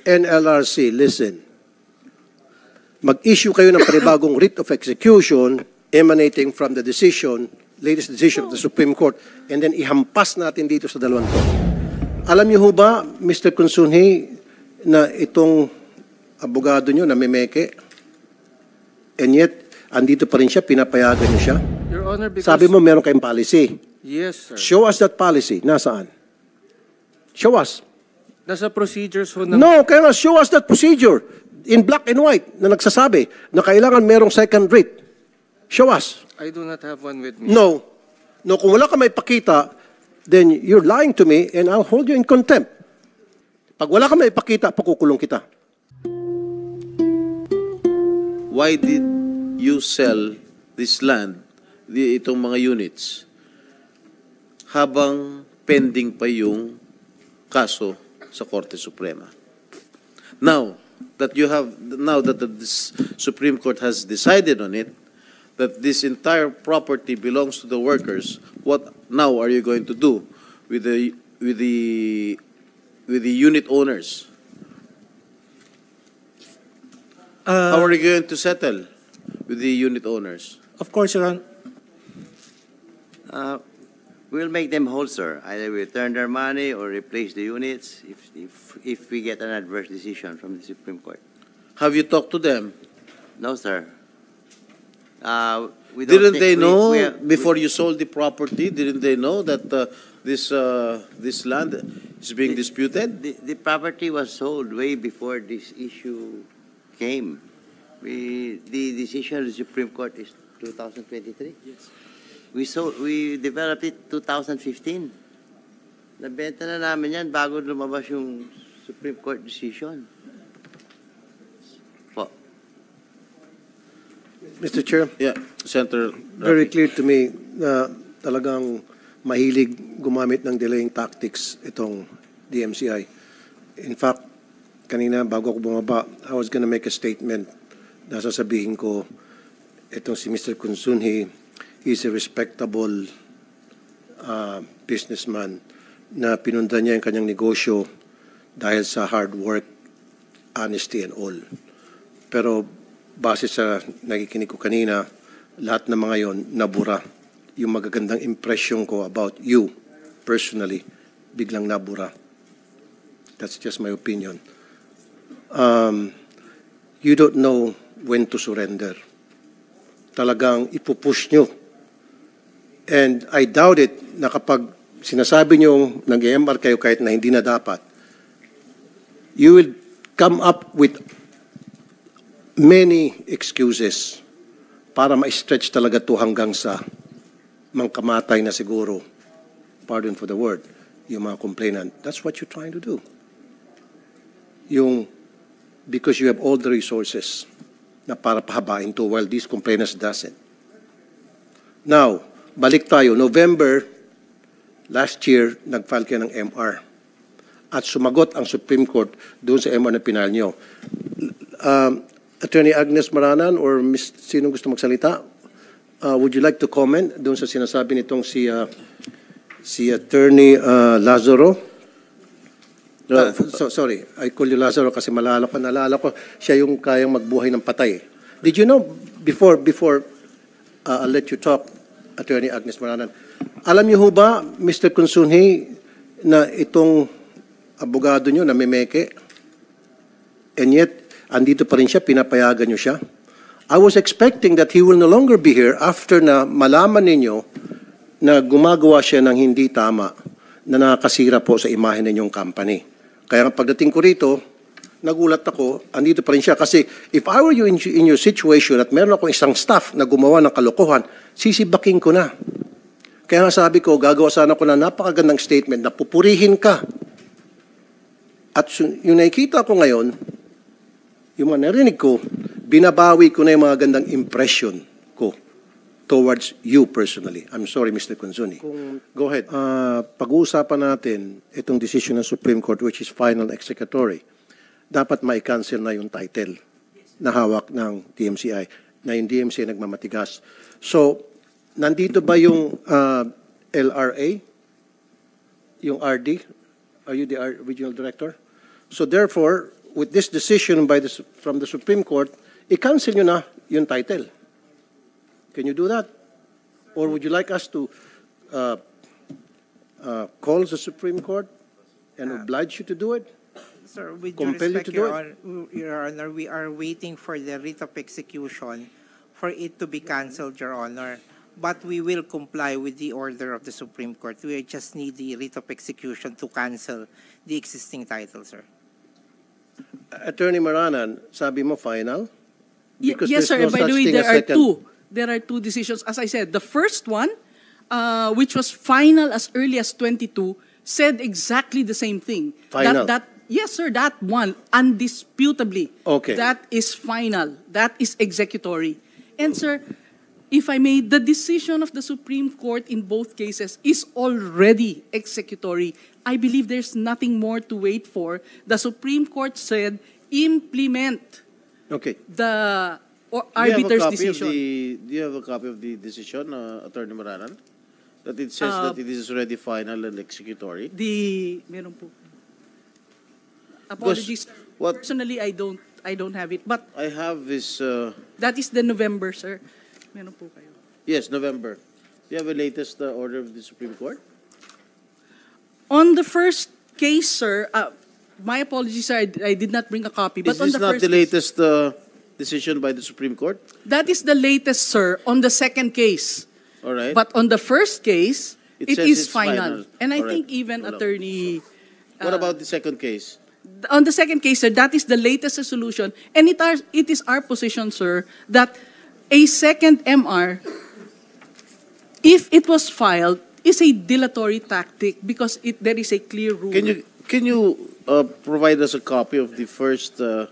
NLRC, listen. Mag-issue kayo ng panibagong writ of execution emanating from the decision, latest decision of the Supreme Court, and then ihampas natin dito sa dalawang to. Alam niyo ho ba, Mr. Consunji, na itong abogado nyo na memeke, and yet, andito pa rin siya, pinapayagan niyo siya? Your Honor, because... Sabi mo, meron kayong policy. Yes, sir. Show us that policy. Nasaan? Show us. Nasa procedures ho ng... No, kaya nga, show us that procedure in black and white na nagsasabi na kailangan merong second writ. Show us. I do not have one with me. No. No, kung wala ka may pakita, then you're lying to me and I'll hold you in contempt. Pag wala ka may pakita, pakukulong kita. Why did you sell this land, itong mga units, habang pending pa yung kaso sa Korte Suprema? Now that the Supreme Court has decided on it, that this entire property belongs to the workers, what now are you going to do with the unit owners? How are you going to settle with the unit owners? Of course, Your Honor. We'll make them whole, sir. Either we return their money or replace the units if we get an adverse decision from the Supreme Court. Have you talked to them? No, sir. Didn't they know before you sold the property? Didn't they know that this land is being disputed? The property was sold way before this issue came. The decision of the Supreme Court is 2023. Yes. We developed it 2015. Nabenta na namin yan bago lumabas yung Supreme Court decision. Po. Mr. Chair? Yeah, Senator. Very clear to me na talagang mahilig gumamit ng delaying tactics itong DMCI. In fact, kanina bago ako bumaba, I was gonna make a statement na sasabihin ko itong si Mr. Consunji is a respectable businessman na pinundan niya yung kanyang negosyo dahil sa hard work, honesty and all. Pero base sa nakikinig ko kanina, lahat ng mga yon nabura. Yung magagandang impression ko about you personally, biglang nabura. That's just my opinion. You don't know when to surrender. Talagang ipupush nyo. And I doubt it na kapag sinasabi nyo nag-MR kayo kahit na hindi na dapat, you will come up with many excuses para ma-stretch talaga to hanggang sa mangkamatay na siguro, pardon for the word, yung mga complainant. That's what you're trying to do. Because you have all the resources na para pahabain to while these complainants doesn't. Now, balik tayo. November, last year, nag-file kayo ng MR. At sumagot ang Supreme Court doon sa MR na pinal nyo. Attorney Agnes Maranan or sinong gusto magsalita? Would you like to comment doon sa sinasabi nitong si Attorney Lazaro? Sorry, I call you Lazaro kasi nalala ko, siya yung kayang magbuhay ng patay. Did you know, before I'll let you talk, Attorney Agnes Maranan, alam niyo ho ba, Mr. Consunji, na itong abogado nyo na memeke, and yet, andito pa rin siya, pinapayagan nyo siya? I was expecting that he will no longer be here after na malaman ninyo na gumagawa siya ng hindi tama na nakakasira po sa imahe ninyong company. Kaya pagdating ko rito, nagulat ako, andito pa rin siya. Kasi if I were you in your situation at meron akong isang staff na gumawa ng kalokohan, sisibaking ko na. Kaya nga sabi ko, gagawa sana ko na napakagandang statement na pupurihin ka. At yung nakikita ko ngayon, yung mga narinig ko, binabawi ko na yung mga gandang impression ko towards you personally. I'm sorry, Mr. Consunji. Go ahead. Pag-uusapan natin itong decision ng Supreme Court which is final executory. Dapat mai-cancel na yung title na hawak ng DMCI, na yung DMCI nagmamatigas. So, nandito ba yung LRA? Yung RD? Are you the regional director? So therefore, with this decision from the Supreme Court, i-cancel nyo na yung title. Can you do that? Or would you like us to call the Supreme Court and oblige you to do it? Sir, with due Compel you respect, to do Your Honor, we are waiting for the writ of execution for it to be cancelled, Your Honor. But we will comply with the order of the Supreme Court. We just need the writ of execution to cancel the existing title, sir. Attorney Maranan, sabi mo final? Because Yes, there's sir. no By such the way, thing there as are second. two. There are two decisions. As I said, the first one, which was final as early as 22, said exactly the same thing. Final. Yes, sir, that one, undisputably. Okay. That is final. That is executory. And, sir, if I may, the decision of the Supreme Court in both cases is already executory. I believe there's nothing more to wait for. The Supreme Court said, implement Okay. the arbiter's decision. Do you have a copy of the decision, Attorney Maranan? That it says that it is already final and executory? Meron po. Apologies. what- Personally, I don't have it. But I have this, that is the November, sir. Meron po kayo. yes, November. Do you have a latest order of the Supreme Court? On the first case, sir, my apologies, sir, I did not bring a copy. But Is on this the not first the case, latest decision by the Supreme Court? that is the latest, sir, on the second case. All right. But on the first case, It it says is it's final. final. And I All think right. even Hold on. Attorney... What about the second case? On the second case, sir, that is the latest resolution. And it is our position, sir, that a second MR, if it was filed, is a dilatory tactic because there is a clear rule. Can you provide us a copy of the first the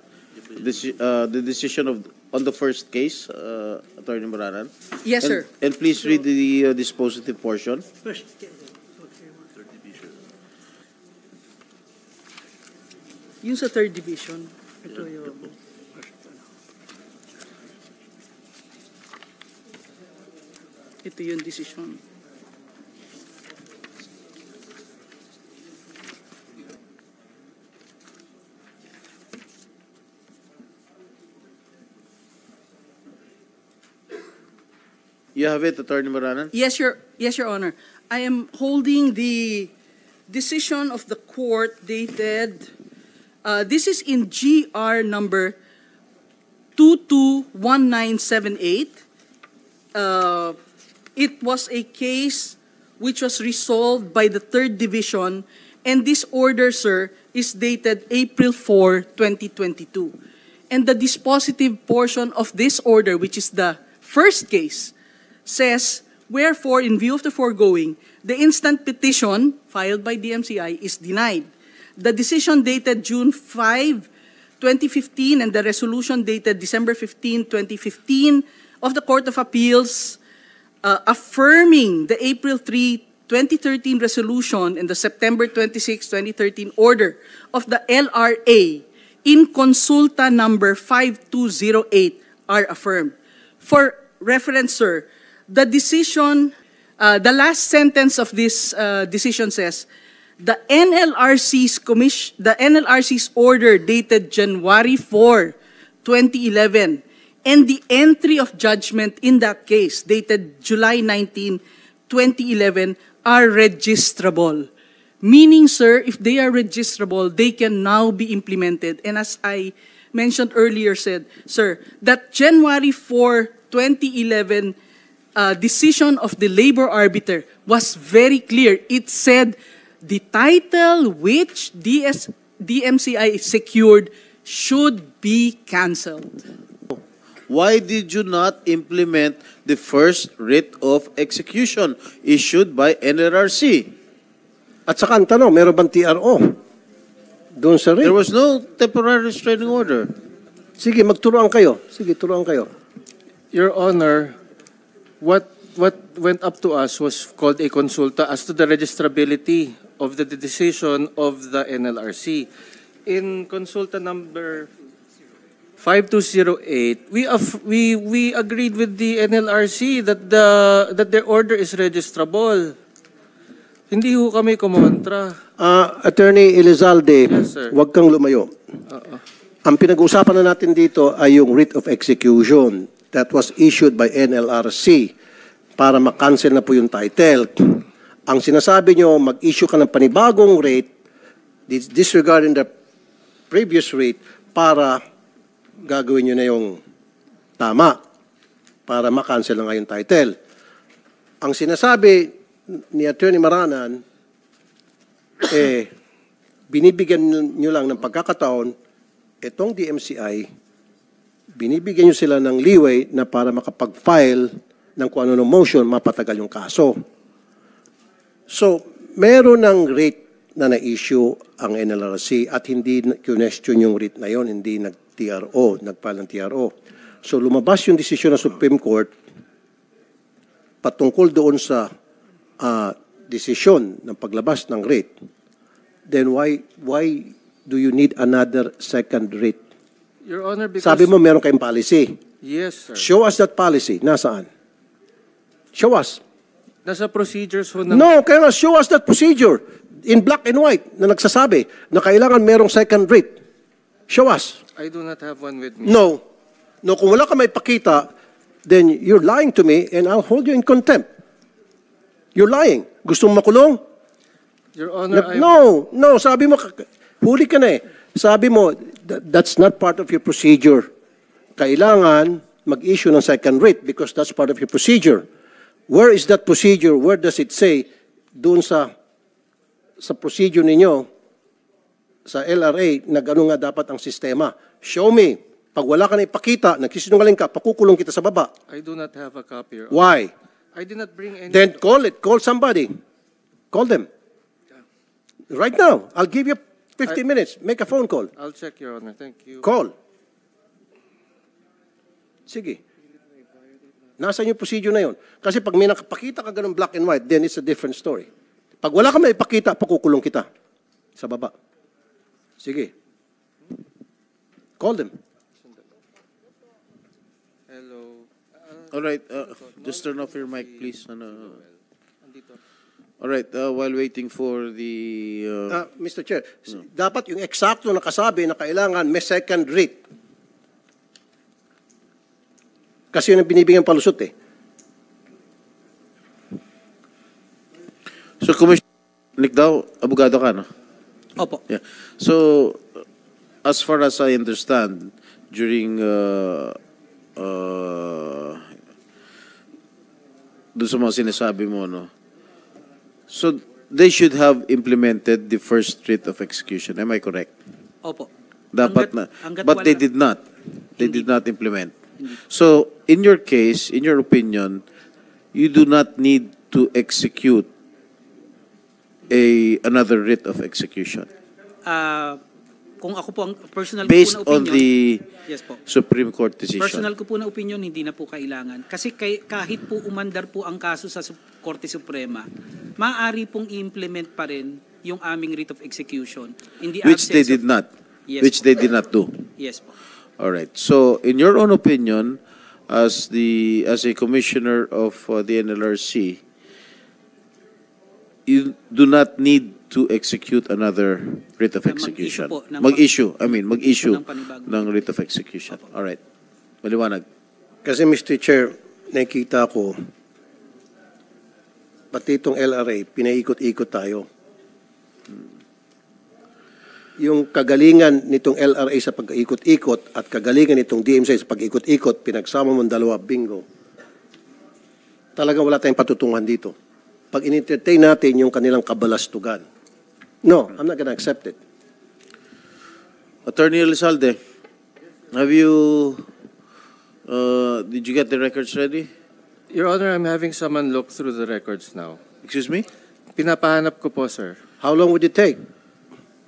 decision on the first case, Attorney Maranan? Yes, sir. And please read the dispositive portion. Yung sa third division. Ito yung... Ito yung decision. You have it, Attorney Maranan? Yes, Your Honor. I am holding the decision of the court dated, this is in GR number 221978. It was a case which was resolved by the third division, and this order, sir, is dated April 4, 2022. And the dispositive portion of this order, which is the first case, says, wherefore, in view of the foregoing, the instant petition filed by DMCI is denied. The decision dated June 5, 2015, and the resolution dated December 15, 2015 of the Court of Appeals affirming the April 3, 2013 resolution and the September 26, 2013 order of the LRA in consulta number 5208 are affirmed. For reference, sir, the decision, the last sentence of this decision says, the NLRC's order dated January 4, 2011, and the entry of judgment in that case dated July 19, 2011 are registrable. Meaning, sir, if they are registrable, they can now be implemented. And as I mentioned earlier, sir, that January 4, 2011 decision of the labor arbiter was very clear. It said the title which DMCI secured should be canceled. Why did you not implement the first writ of execution issued by NLRC? At saka ang tanong, meron bang TRO? Doon sa There rin. was no temporary restraining order. Sige, magturuan kayo. Sige, turuan kayo. Your Honor, what went up to us was called a consulta as to the registrability of the decision of the NLRC. In consulta number 5208, we agreed with the NLRC that their order is registrable. Hindi ho kami kumontra. Attorney Elizalde, Yes, sir. huwag kang lumayo. Ang pinag-uusapan na natin dito ay yung writ of execution that was issued by NLRC para makancel na po yung title. Ang sinasabi nyo, mag-issue ka ng panibagong rate, disregarding the previous rate, para gagawin nyo na yung tama, para makancel na nga yung title. Ang sinasabi ni Attorney Maranan, binibigyan nyo lang ng pagkakataon, itong DMCI, binibigyan nyo sila ng leeway na para makapag-file ng kung ano ng motion, mapatagal yung kaso. So, meron ng rate na na-issue ang NLRC at hindi question yung rate na yon, hindi nag-TRO, nag-file ng TRO. So, lumabas yung desisyon ng Supreme Court patungkol doon sa desisyon ng paglabas ng rate. Then why do you need another second rate? Your Honor, because... Sabi mo meron kayong policy. Yes, sir. Show us that policy. Nasaan? Show us. Nasa procedures ho ng... No, kaya nga, show us that procedure in black and white na nagsasabi na kailangan merong second rate. Show us. I do not have one with me. No. No, kung wala ka may pakita, then you're lying to me and I'll hold you in contempt. You're lying. Gusto mo makulong? Your Honor, No, sabi mo, huli ka na eh. Sabi mo, that's not part of your procedure. Kailangan mag-issue ng second rate because that's part of your procedure. Where is that procedure? Where does it say? Doon sa procedure ninyo, sa LRA, na gano'n nga dapat ang sistema. Show me. Pag wala ka na ipakita, nagsisinungaling ka, pakukulong kita sa baba. I do not have a copy, Your Honor. Why? I did not bring any... Then call it. Call somebody. Call them. Right now. I'll give you 15 minutes. Make a phone call. I'll check, Your Honor. Thank you. Call. Sige. Nasaan yung procedure na yun? Kasi pag may nakapakita ka ganun black and white, then it's a different story. Pag wala ka may ipakita, pakukulong kita sa baba. Sige. Call them. Hello. All right, just turn off your mic, please. All right, while waiting for the... Mr. Chair, dapat yung eksakto na kasabi na kailangan may second rate. Kasi yun ang binibigyan palusot eh. So, Commissioner Nick Daw, abogado ka, no? Opo. Yeah. So, as far as I understand, during doon sa mga sinasabi mo, no? So, they should have implemented the first writ of execution. Am I correct? Opo. Dapat na. Hanggat But they wala- did not. They did not implement. So, in your case, in your opinion, you do not need to execute another writ of execution Kung ako po ang personal ko based po na on opinion, the yes po. Supreme Court decision. Personal ko po na opinion, hindi na po kailangan. Kasi kahit po umandar po ang kaso sa Korte Suprema, maaari pong i-implement pa rin yung aming writ of execution. In the Which they absence did of- not. Yes Which po. they did not do. Yes po. All right. So, in your own opinion, as a commissioner of the NLRC, you do not need to execute another writ of execution. Mag-issue po Mag-issue ng panibagong ng writ of execution. All right. Maliwanag. Kasi Mr. Chair, nakikita ko, pati itong LRA, pinaikot-ikot tayo. Yung kagalingan nitong LRA sa pag-ikot-ikot at kagalingan nitong DMCI sa pag-ikot-ikot, pinagsama mong dalawa, bingo. Talagang wala tayong patutungan dito. Pag in-entertain natin yung kanilang kabalastugan. No, I'm not gonna accept it. Attorney Elizalde, have you, did you get the records ready? Your Honor, I'm having someone look through the records now. Excuse me? Pinapahanap ko po, sir. How long would it take?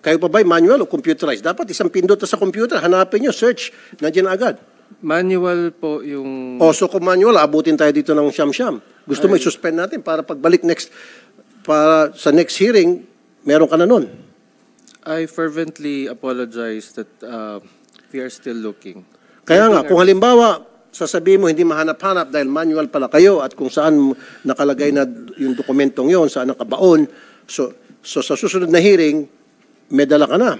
Kayo pa ba'y manual o computerized? Dapat isang pindot sa computer, hanapin nyo, search, nandiyan agad. Manual po yung... So kung manual, abutin tayo dito ng siyam-siyam. Gusto mo i-suspend natin para pagbalik para sa next hearing, meron ka na nun. I fervently apologize that we are still looking. Kaya nga, kung halimbawa, sasabihin mo hindi mahanap-hanap dahil manual pala kayo at kung saan nakalagay na yung dokumentong yon, saan nakabaon, So sa susunod na hearing, may dala ka na.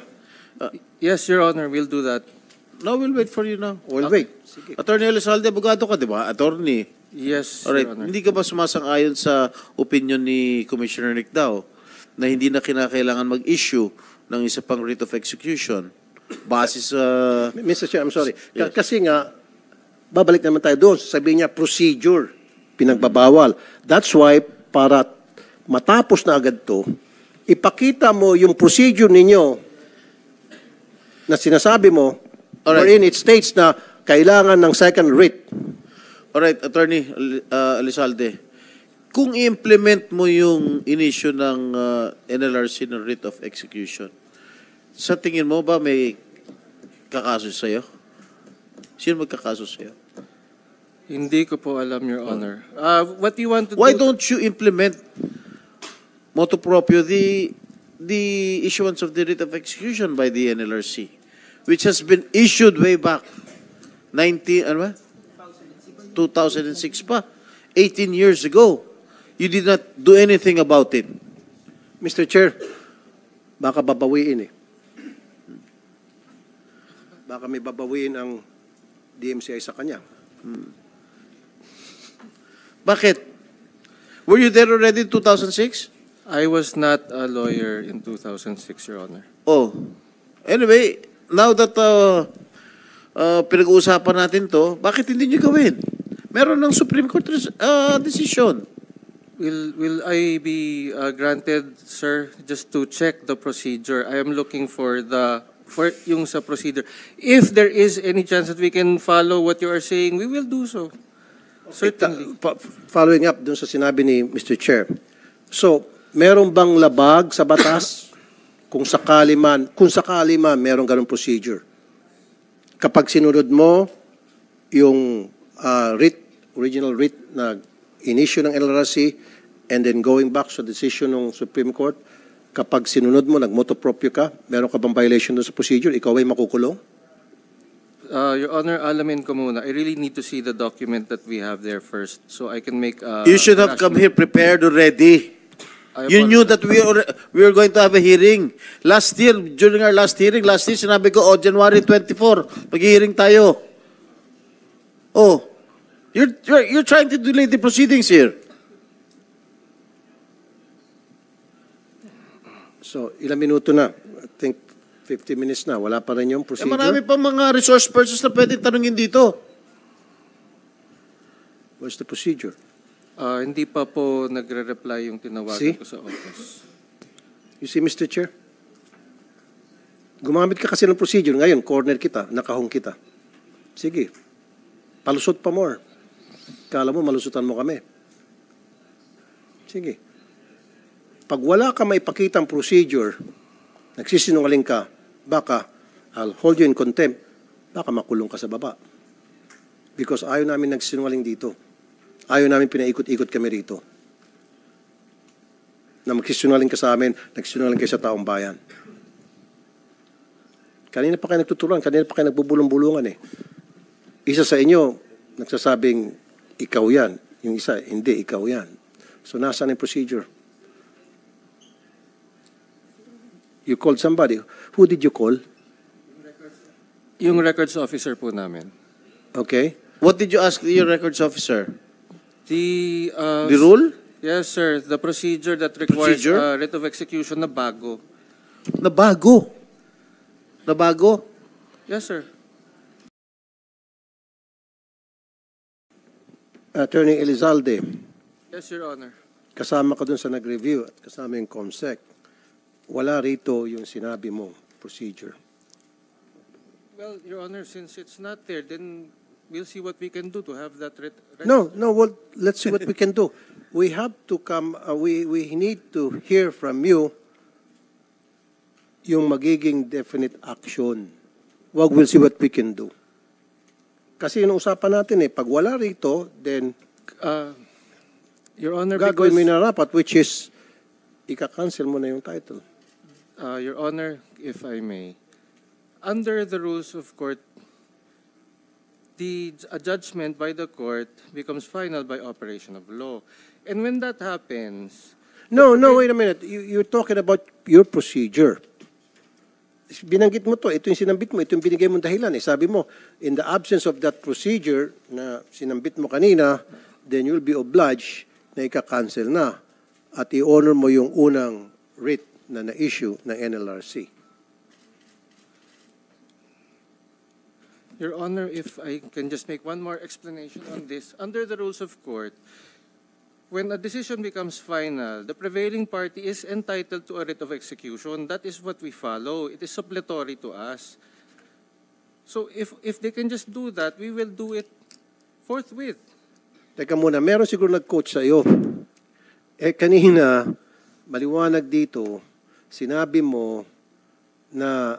Yes, Your Honor, we'll do that. No, we'll wait for you now. We'll wait. Attorney Elizalde, abogado ka, di ba? Attorney. Yes, Alright, Your Honor. hindi ka ba sumasang-ayon sa opinion ni Commissioner Nick Dao na hindi na kinakailangan mag-issue ng isa pang writ of execution base sa... Mr. Chair, I'm sorry. Yes. Kasi nga, babalik naman tayo doon. Sabihin niya, procedure, pinagbabawal. That's why, para matapos na agad to, ipakita mo yung procedure ninyo na sinasabi mo, Alright. wherein it states na kailangan ng second writ. Alright, Attorney Elizalde, kung i-implement mo yung inisyu ng NLRC ng writ of execution, sa tingin mo ba may kakaso sa'yo? Sino magkakaso sa'yo? Hindi ko po alam, Your Honor. What you want to Why do... don't you implement motu proprio the issuance of the writ of execution by the NLRC, which has been issued way back 2006 pa, 18 years ago. You did not do anything about it. Mr. Chair, baka babawiin eh. Baka may babawiin ang DMCI sa kanya. Bakit? Were you there already in 2006? I was not a lawyer in 2006, Your Honor. Oh. Anyway, now that pinag-uusapan natin to, bakit hindi nyo gawin? Meron ng Supreme Court decision. Will I be granted, sir, just to check the procedure? I am looking for yung sa procedure. If there is any chance that we can follow what you are saying, we will do so. Certainly. Following up dun sa sinabi ni Mr. Chair. So, meron bang labag sa batas kung sakali man, meron ganung procedure? Kapag sinunod mo yung original writ na in-issue ng NLRC and then going back sa decision ng Supreme Court, kapag sinunod mo, nag-motu proprio ka, meron ka bang violation doon sa procedure, ikaw ay makukulong? Your Honor, alamin ko muna. I really need to see the document that we have there first so I can make You should have come here prepared already. You knew that we were going to have a hearing. Last year, during our last hearing, sinabi ko, January 24, mag-hearing tayo. Oh, you're trying to delay the proceedings here. So, ilang minuto na? I think 50 minutes na. Wala pa rin yung procedure? Marami pa mga resource persons na pwede tanungin dito. What's the procedure? Hindi pa po nagre-reply yung tinawagan ko sa office. You see, Mr. Chair? Gumamit ka kasi ng procedure. Ngayon, corner kita, nakahong kita. Sige. Palusot pa more. Kala mo, malusutan mo kami. Sige. Pag wala ka maipakitang procedure, nagsisinungaling ka, baka I'll hold you in contempt, baka makulong ka sa baba. Because ayaw namin nagsinungaling dito. Ayaw namin pinaikot-ikot kami rito. Na magsisinungaling ka sa amin, nagsinungaling kayo sa taong bayan. Kanina pa kayo nagtuturuan, kanina pa kayo nagbubulong-bulungan eh. Isa sa inyo, nagsasabing, ikaw yan. Yung isa, hindi, ikaw yan. So, nasaan yung procedure? You called somebody. Who did you call? Yung records officer po namin. Okay. What did you ask your records officer? The rule? Yes, sir. The procedure that requires Procedure? writ of execution na bago. Na bago. Na bago? Yes, sir. Attorney Elizalde, Yes, Your Honor. kasama ka dun sa nag-review at kasama yung COMSEC. Wala rito yung sinabi mo, procedure. Well, Your Honor, since it's not there, then we'll see what we can do to have that No, well, let's see what we can do. We have to come, we need to hear from you yung magiging definite action. Wag, we'll see what we can do. Kasi yung usapan natin pag wala rito, then Your Honor, gagawin mo because, yung narapat, which is, ika-cancel mo na yung title. Your Honor, if I may, under the rules of court, a judgment by the court becomes final by operation of law. And when that happens, No, wait a minute. You're talking about your procedure. Binanggit mo to, ito yung sinambit mo, ito yung binigay mong dahilan. Sabi mo, in the absence of that procedure na sinambit mo kanina, then you'll be obliged na ika-cancel na at i-honor mo yung unang writ na na-issue ng NLRC. Your Honor, if I can just make one more explanation on this. Under the rules of court, when a decision becomes final, the prevailing party is entitled to a writ of execution. That is what we follow. It is suppletory to us. So if they can just do that, we will do it forthwith. Teka muna, meron siguro nag-coach sa iyo. Kanina, maliwanag dito, sinabi mo na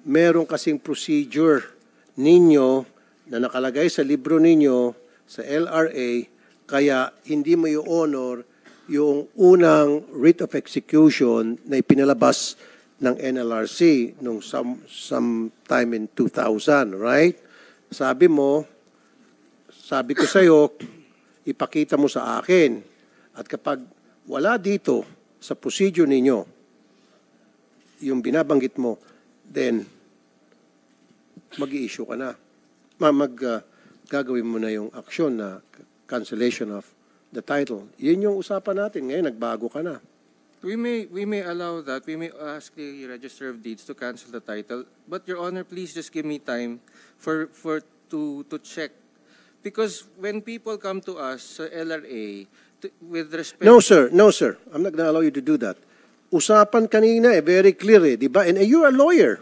meron kasing procedure ninyo na nakalagay sa libro ninyo sa LRA, kaya hindi mo i-honor yung unang writ of execution na ipinalabas ng NLRC nung sometime in 2000, right? Sabi ko sa iyo, ipakita mo sa akin. At kapag wala dito sa procedure ninyo, yung binabanggit mo, then mag-i-issue ka na. Gagawin mo na yung aksyon na cancellation of the title. Yun yung usapan natin. Ngayon, nagbago ka na. We may allow that. We may ask the Register of Deeds to cancel the title. But Your Honor, please just give me time to check. Because when people come to us sa LRA, with respect... No, sir. I'm not gonna allow you to do that. Usapan kanina very clear di ba? And you're a lawyer.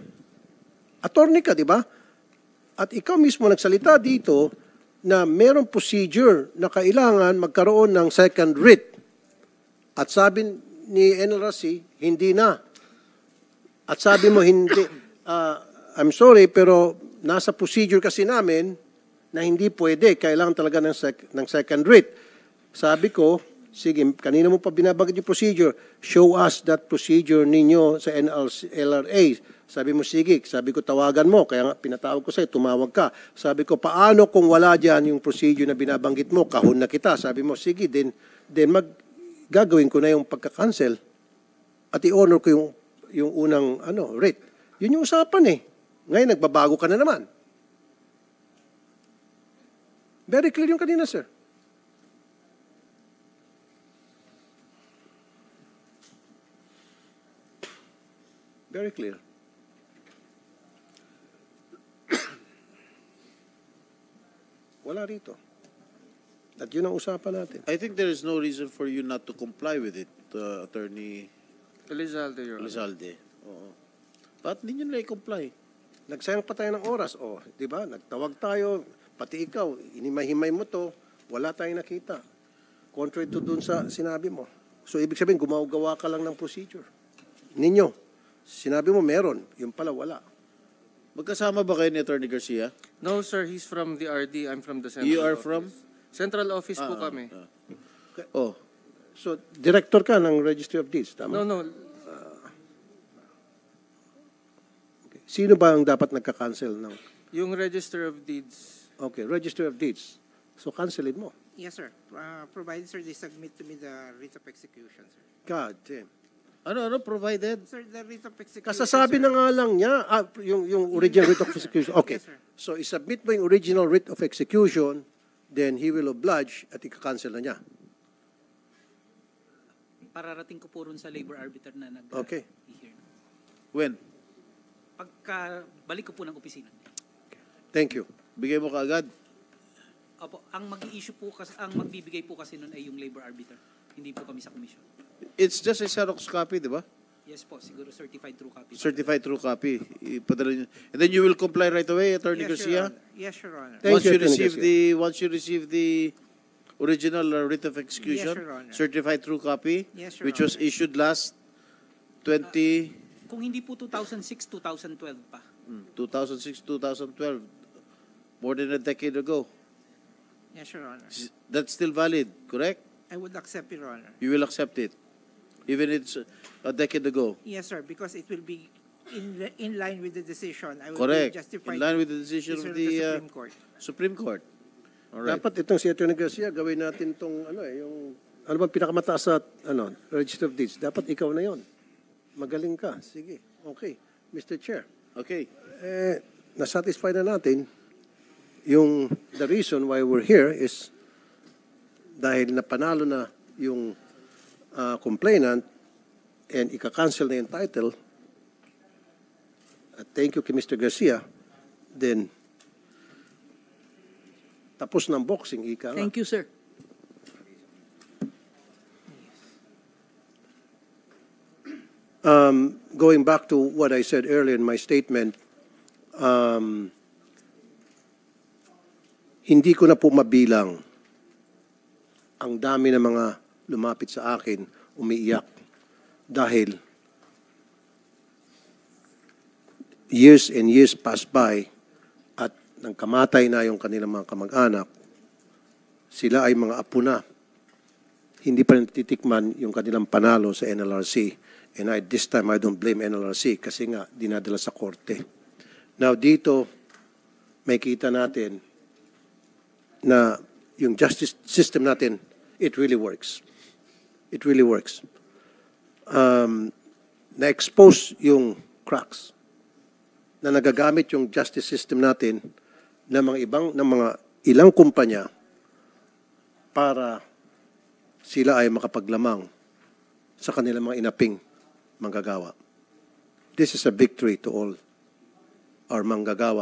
Attorney ka, di ba? At ikaw mismo nagsalita dito na merong procedure na kailangan magkaroon ng second writ. At sabi ni NLRC, hindi na. At sabi mo, hindi. I'm sorry, pero nasa procedure kasi namin na hindi pwede. Kailangan talaga ng second writ. Sabi ko, sige, kanina mo pa binabanggit yung procedure. Show us that procedure ninyo sa LRA. Sabi mo, sige. Sabi ko, tawagan mo. Kaya nga, pinatawag ko sa'yo, tumawag ka. Sabi ko, paano kung wala dyan yung procedure na binabanggit mo? Kahon na kita. Sabi mo, sige, then gagawin ko na yung pagka-cancel at i-honor ko yung unang writ. Yun yung usapan eh. Ngayon, nagbabago ka na naman. Very clear yung kanina, sir. Very clear. Wala rito. At yun ang usapan natin. I think there is no reason for you not to comply with it, Attorney Elizalde, Your Honor. Elizalde. Oo. Ba't hindi nyo na-comply? Nagsayang pa tayo ng oras. Di ba? Nagtawag tayo, pati ikaw, inimay-himay mo to, wala tayong nakita. Contrary to dun sa sinabi mo. So, ibig sabihin, gumagawa ka lang ng procedure. Ninyo, sinabi mo meron, yung pala wala. Magkasama ba kayo ni Attorney Garcia? No, sir. He's from the RD. I'm from the Central You are Office. from? Central Office po kami. Oh. So, director ka ng Registry of Deeds, tama? No. Okay. Sino ba ang dapat nagka-cancel ng? Yung Register of Deeds. Okay, Registry of Deeds. So, cancelin mo. Yes, sir. Provided, sir, they submit to me the writ of execution, sir. God damn. Ano, provided? Sir, the writ of execution, Kasasabi sir. na nga lang niya, yung original writ of execution. Okay. Yes, sir. So, isubmit mo yung original writ of execution, then he will oblige at ika-cancel na niya. Pararating ko po rin sa labor arbiter na Okay. nag-hear. When? Pagka balik ko po ng opisina. Thank you. Bigay mo kaagad? Opo, ang mag-i-issue po kasi, ang magbibigay po kasi nun ay yung labor arbiter. Hindi po kami sa commission. It's just a Xerox copy, di ba? Yes po, siguro certified true copy. Certified true copy. Ipadala niyo. And then you will comply right away, Attorney Yes, Your Garcia? Honor. Yes, Your Honor. Thank you, Attorney Once you receive the original writ of execution, Yes, Your Honor. certified true copy, Yes, Your which was Honor. issued last 2006, Kung hindi po 2006, 2012 pa. 2012, more than a decade ago. Yes, Your Honor. That's still valid, correct? I would accept, Your Honor. You will accept it, even it's a decade ago. Yes, sir, because it will be in line with the decision. I will Correct. be justified. In line with the decision of the Supreme Court. Supreme Court. All right. Dapat itong si Atty. Garcia, gawin natin itong yung Ano bang pinakamataas sa Register of Deeds? Dapat ikaw na yon. Magaling ka. Sige. Okay. Mr. Chair. Okay. Na-satisfy na natin the reason why we're here is dahil napanalo na yung complainant and ika-cancel na yung title. Thank you kay Mr. Garcia. Then, tapos ng boxing, ika nga. Thank you, sir. Going back to what I said earlier in my statement, hindi ko na po mabilang ang dami ng mga lumapit sa akin, umiiyak, dahil years and years passed by at nang kamatay na yung kanilang mga kamag-anak, sila ay mga apo na. Hindi pa natitikman yung kanilang panalo sa NLRC. And this time, I don't blame NLRC kasi nga, dinadala sa korte. Now, dito, may kita natin na yung justice system natin, it really works. It really works. Na-expose yung cracks na nagagamit yung justice system natin ng mga ilang kumpanya para sila ay makapaglamang sa kanilang mga inaping manggagawa. This is a victory to all our manggagawa.